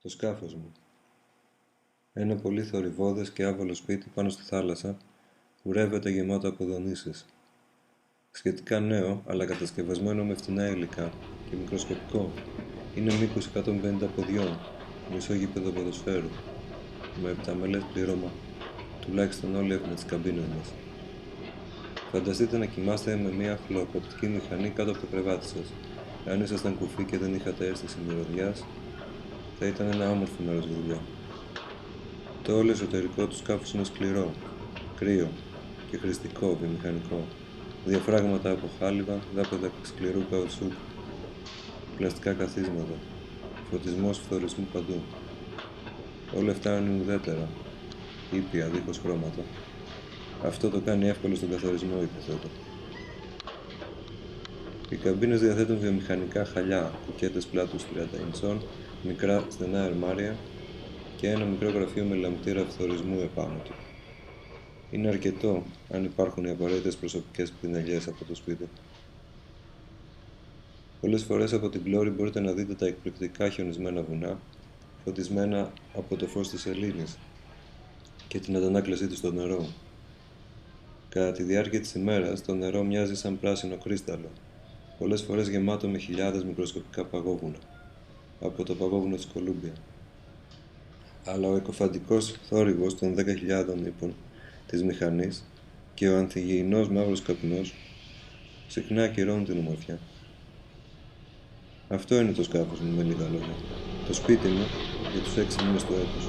Το σκάφος μου. Ένα πολύ θορυβώδες και άβολο σπίτι πάνω στη θάλασσα κουρεύεται γεμάτο από δονήσεις. Σχετικά νέο, αλλά κατασκευασμένο με φτηνά υλικά και μικροσκοπικό, είναι μήκος 150 ποδιών, μισό γήπεδο ποδοσφαίρου, με επταμελές πλήρωμα, τουλάχιστον όλοι έχουμε τις καμπίνες μας. Φανταστείτε να κοιμάστε με μια χλωροποπτική μηχανή κάτω από το κρεβάτι σας. Αν ήσασταν κουφοί και δεν είχατε αίσθηση μυρωδιάς, θα ήταν ένα όμορφο μέρος για δουλειά. Το όλο εσωτερικό του σκάφους είναι σκληρό, κρύο και χρηστικό βιομηχανικό. Διαφράγματα από χάλιβα, δάπεδα σκληρού καουτσούκ, πλαστικά καθίσματα, φωτισμός φθορισμού παντού. Όλα αυτά είναι ουδέτερα, ήπια, δίχως χρώματα. Αυτό το κάνει εύκολο στον καθαρισμό, υποθέτω. Οι καμπίνες διαθέτουν βιομηχανικά χαλιά, κουκέτες πλάτους 30 ιντσών, μικρά στενά ερμάρια και ένα μικρό γραφείο με λαμπτήρα φθορισμού επάνω του. Είναι αρκετό αν υπάρχουν οι απαραίτητες προσωπικές πινελιές από το σπίτι. Πολλές φορές από την πλώρη μπορείτε να δείτε τα εκπληκτικά χιονισμένα βουνά, φωτισμένα από το φως της σελήνης και την αντανάκλασή του στο νερό. Κατά τη διάρκεια της ημέρας, το νερό μοιάζει σαν πράσινο κρίσταλλο, πολλές φορές γεμάτο με χιλιάδες μικροσκοπικά παγόβουνα, από το παγόβουνο της Κολούμπια. Αλλά ο εκοφαντικός θόρυβος των 10.000 ύπων της μηχανής και ο ανθυγιεινός μαύρος καπνός συχνά ακυρώνουν την ομορφιά. Αυτό είναι το σκάφος μου, με λίγα λόγια. Το σπίτι μου για τους 6 μήνες του έτους.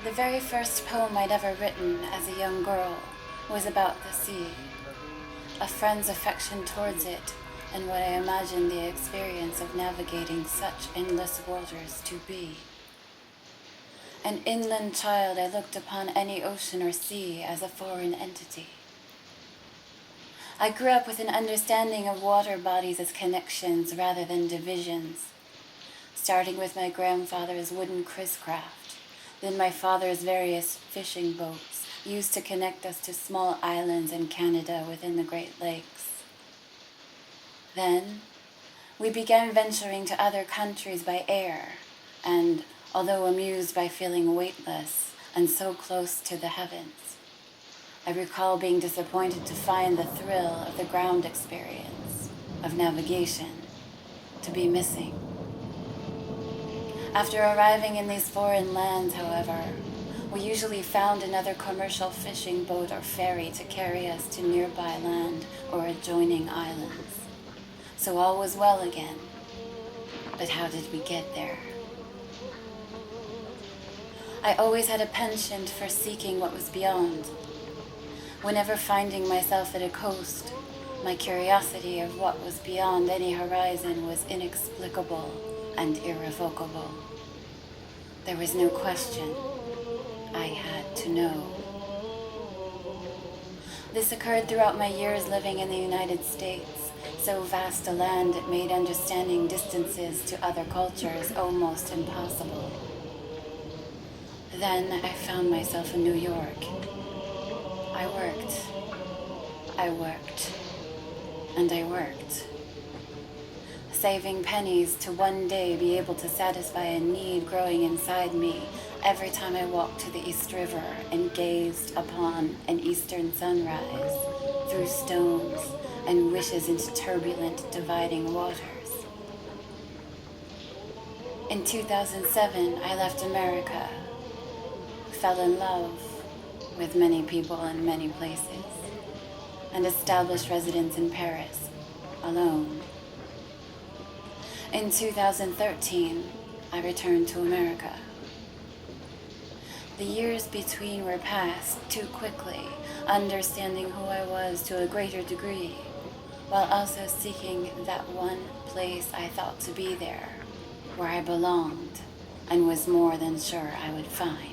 The very first poem I'd ever written as a young girl was about the sea, a friend's affection towards it, and what I imagined the experience of navigating such endless waters to be. An inland child, I looked upon any ocean or sea as a foreign entity. I grew up with an understanding of water bodies as connections rather than divisions, starting with my grandfather's wooden Chris-craft, then my father's various fishing boats used to connect us to small islands in Canada within the Great Lakes. Then, we began venturing to other countries by air, and, although amused by feeling weightless and so close to the heavens, I recall being disappointed to find the thrill of the ground experience, of navigation, to be missing. After arriving in these foreign lands, however, we usually found another commercial fishing boat or ferry to carry us to nearby land or adjoining islands. So all was well again. But how did we get there? I always had a penchant for seeking what was beyond. Whenever finding myself at a coast, my curiosity of what was beyond any horizon was inexplicable and irrevocable. There was no question. I had to know. This occurred throughout my years living in the United States, so vast a land it made understanding distances to other cultures almost impossible. Then I found myself in New York. I worked, and I worked, saving pennies to one day be able to satisfy a need growing inside me every time I walked to the East River and gazed upon an eastern sunrise through stones and wishes into turbulent, dividing waters. In 2007, I left America, fell in love with many people in many places, and established residence in Paris, alone. In 2013, I returned to America. The years between were passed too quickly, understanding who I was to a greater degree, while also seeking that one place I thought to be there, where I belonged and was more than sure I would find.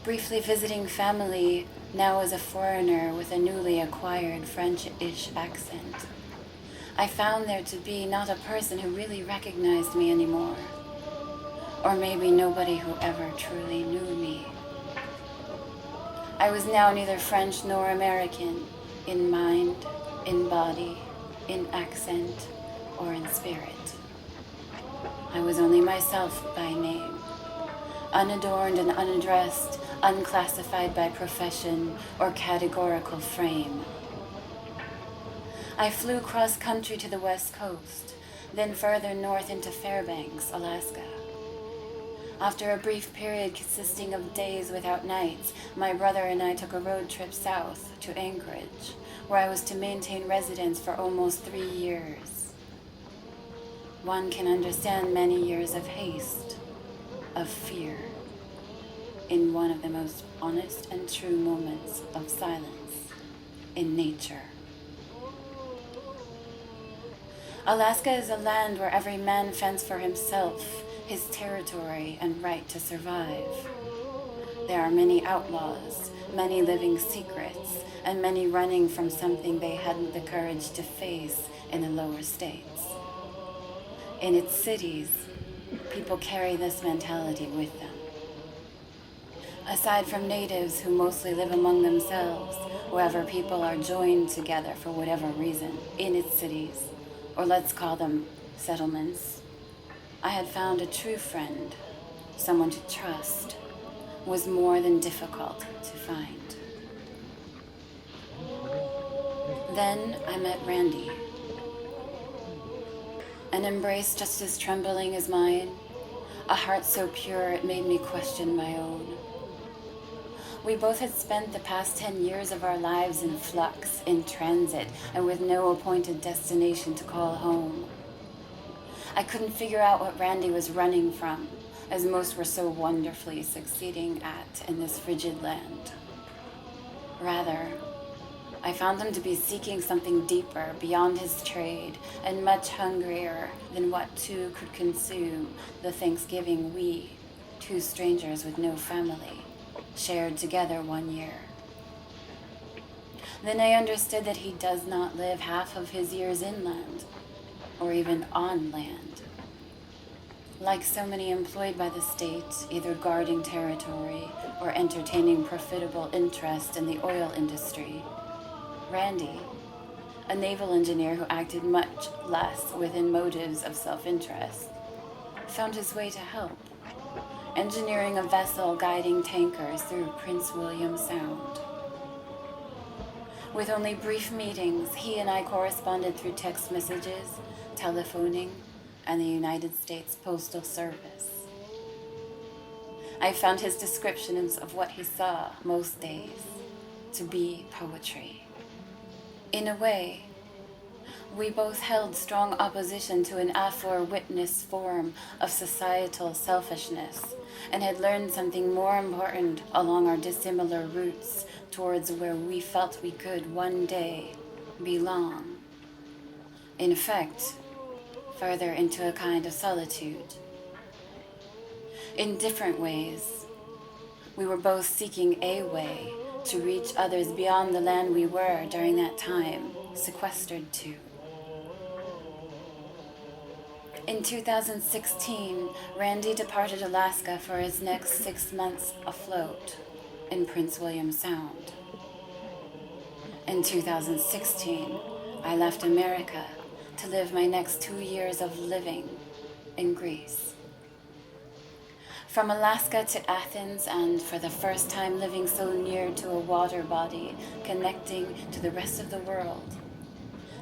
Briefly visiting family, now as a foreigner with a newly acquired French-ish accent, I found there to be not a person who really recognized me anymore, or maybe nobody who ever truly knew me. I was now neither French nor American, in mind, in body, in accent, or in spirit. I was only myself by name, unadorned and unaddressed, unclassified by profession or categorical frame. I flew cross-country to the West Coast, then further north into Fairbanks, Alaska. After a brief period consisting of days without nights, my brother and I took a road trip south to Anchorage, where I was to maintain residence for almost 3 years. One can understand many years of haste, of fear, in one of the most honest and true moments of silence in nature. Alaska is a land where every man fends for himself, his territory and right to survive. There are many outlaws, many living secrets, and many running from something they hadn't the courage to face in the lower states. In its cities, people carry this mentality with them. Aside from natives who mostly live among themselves, wherever people are joined together for whatever reason in its cities, or let's call them settlements, I had found a true friend, someone to trust, was more than difficult to find. Then I met Randy. An embrace just as trembling as mine, a heart so pure it made me question my own. We both had spent the past 10 years of our lives in flux, in transit, and with no appointed destination to call home. I couldn't figure out what Randy was running from, as most were so wonderfully succeeding at in this frigid land. Rather, I found him to be seeking something deeper beyond his trade and much hungrier than what two could consume the Thanksgiving we, two strangers with no family, shared together one year. Then I understood that he does not live half of his years inland, or even on land. Like so many employed by the state, either guarding territory or entertaining profitable interest in the oil industry, Randy, a naval engineer who acted much less within motives of self-interest, found his way to help, engineering a vessel guiding tankers through Prince William Sound. With only brief meetings, he and I corresponded through text messages, telephoning, and the United States Postal Service. I found his descriptions of what he saw most days to be poetry. In a way, we both held strong opposition to an afore-witnessed form of societal selfishness and had learned something more important along our dissimilar routes towards where we felt we could one day belong. In effect, further into a kind of solitude. In different ways, we were both seeking a way to reach others beyond the land we were during that time sequestered to. In 2016, Randy departed Alaska for his next 6 months afloat in Prince William Sound. In 2016, I left America to live my next 2 years of living in Greece. From Alaska to Athens, and for the first time living so near to a water body connecting to the rest of the world,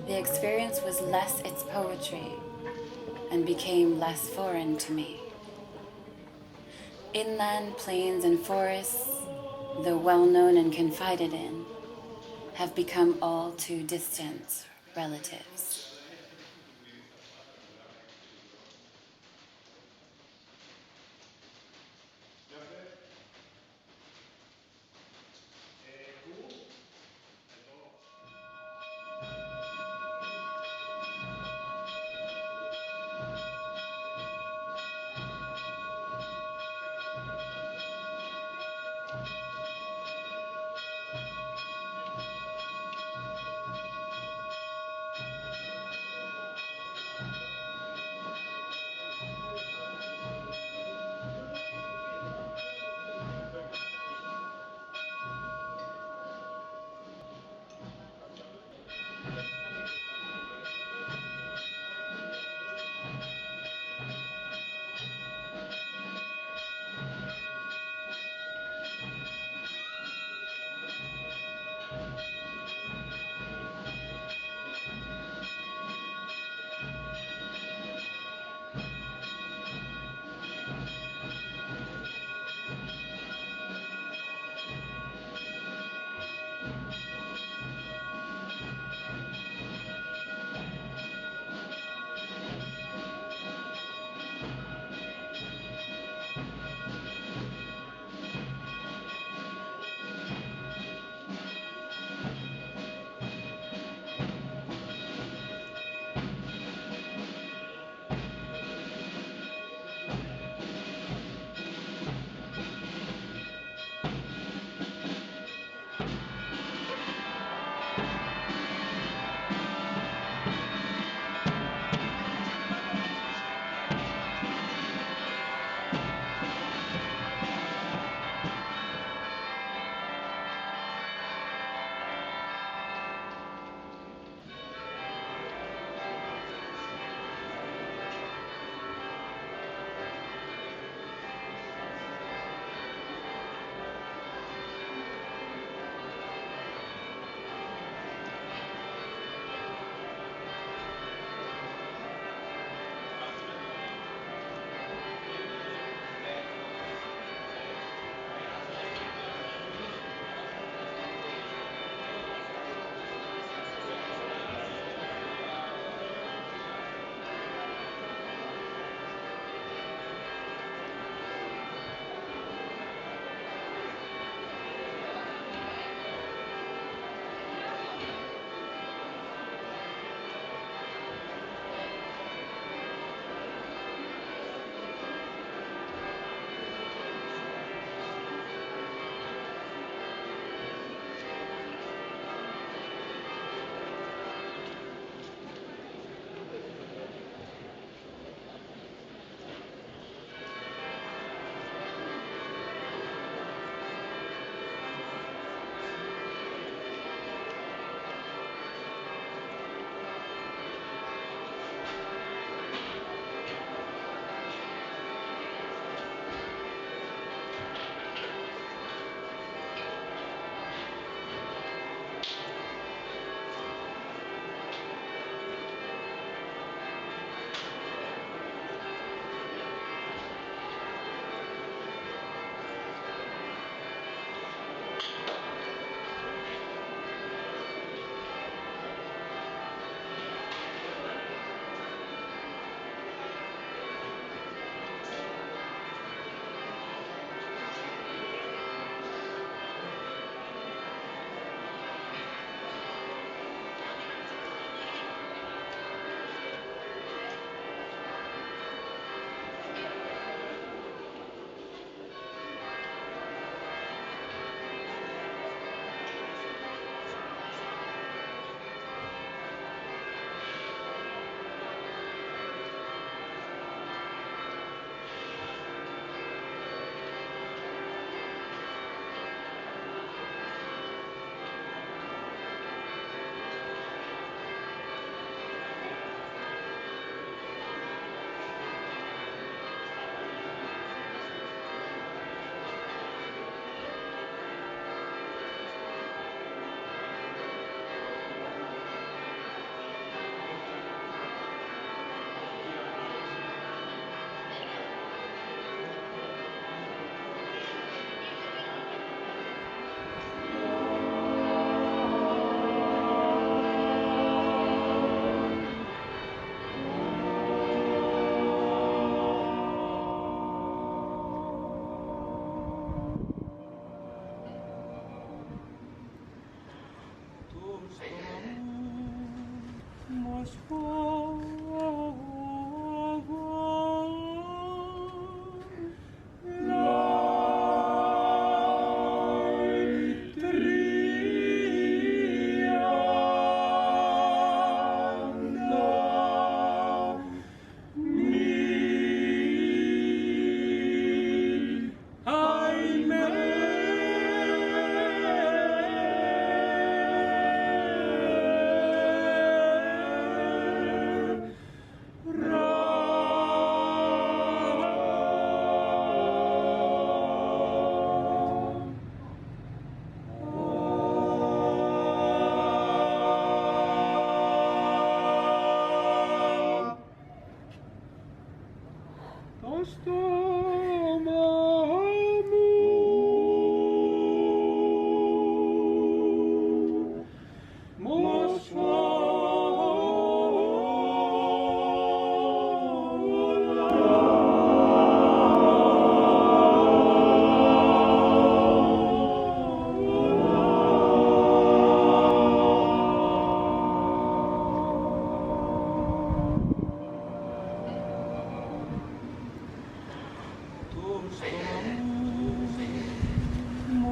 the experience was less its poetry and became less foreign to me. Inland plains and forests, though well known and confided in, have become all too distant relatives.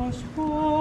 Moskva